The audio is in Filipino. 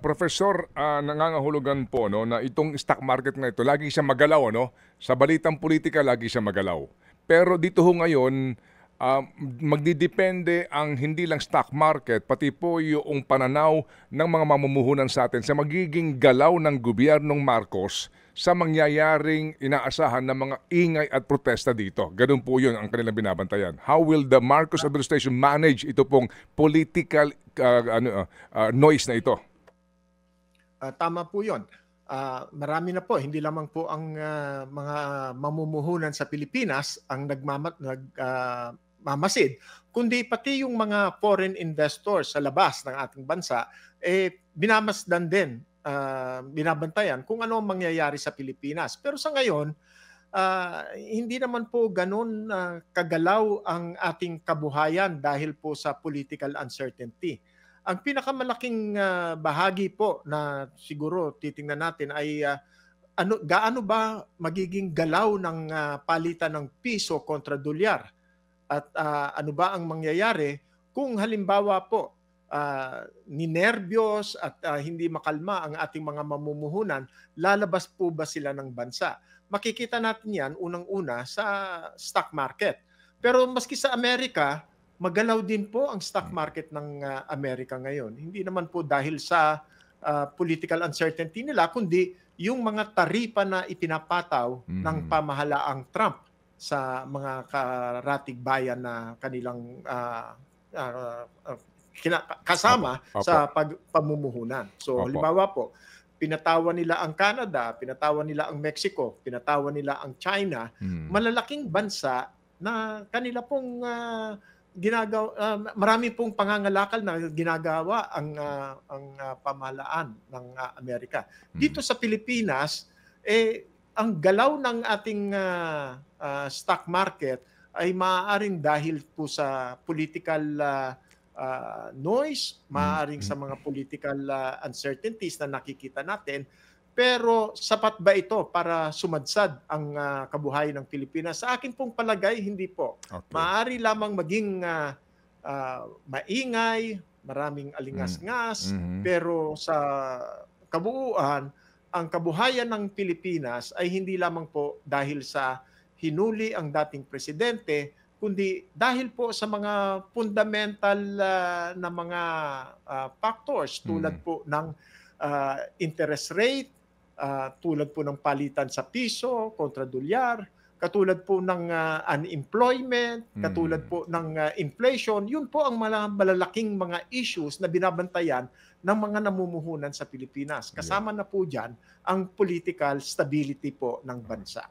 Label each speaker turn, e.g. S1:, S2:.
S1: Professor, nangangahulugan po no na itong stock market na ito lagi siya magalaw no. Sa balitang politika lagi siya magalaw. Pero dito ho ngayon magdidepende ang hindi lang stock market pati po yung pananaw ng mga mamumuhunan sa atin sa magiging galaw ng gobyernong Marcos sa mangyayaring inaasahan ng mga ingay at protesta dito. Ganun po yun ang kanilang binabantayan. How will the Marcos administration manage ito pong political noise na ito?
S2: Tama po yun. Marami na po, hindi lamang po ang mga mamumuhunan sa Pilipinas ang nagmamasid, kundi pati yung mga foreign investors sa labas ng ating bansa, binamasdan din, binabantayan kung ano ang mangyayari sa Pilipinas. Pero sa ngayon, hindi naman po ganun kagalaw ang ating kabuhayan dahil po sa political uncertainty. Ang pinakamalaking bahagi po na siguro titingnan natin ay gaano ba magiging galaw ng palitan ng piso kontra dolyar at ano ba ang mangyayari kung halimbawa po ninerbiyos at hindi makalma ang ating mga mamumuhunan, lalabas po ba sila ng bansa? Makikita natin yan unang-una sa stock market. Pero maski sa Amerika, magalaw din po ang stock market ng Amerika ngayon. Hindi naman po dahil sa political uncertainty nila, kundi yung mga taripa na ipinapataw ng pamahalaang Trump sa mga karatig bayan na kanilang kasama sa pamumuhunan. So halimbawa po, pinatawan nila ang Canada, pinatawan nila ang Mexico, pinatawan nila ang China, malalaking bansa na kanila pong marami pong pangangalakal na ginagawa ang pamahalaan ng Amerika. Dito sa Pilipinas, ang galaw ng ating stock market ay maaaring dahil po sa political noise, maaaring sa mga political uncertainties na nakikita natin. Pero sapat ba ito para sumadsad ang kabuhayan ng Pilipinas? Sa akin pong palagay, hindi po. Okay. Maaari lamang maging maingay, maraming alingas-ngas, pero sa kabuuan, ang kabuhayan ng Pilipinas ay hindi lamang po dahil sa hinuli ang dating presidente, kundi dahil po sa mga fundamental na mga factors tulad po ng interest rate, tulad po ng palitan sa piso kontra dolyar, katulad po ng unemployment, katulad po ng inflation. Yun po ang malalaking mga issues na binabantayan ng mga namumuhunan sa Pilipinas. Kasama na po dyan ang political stability po ng bansa.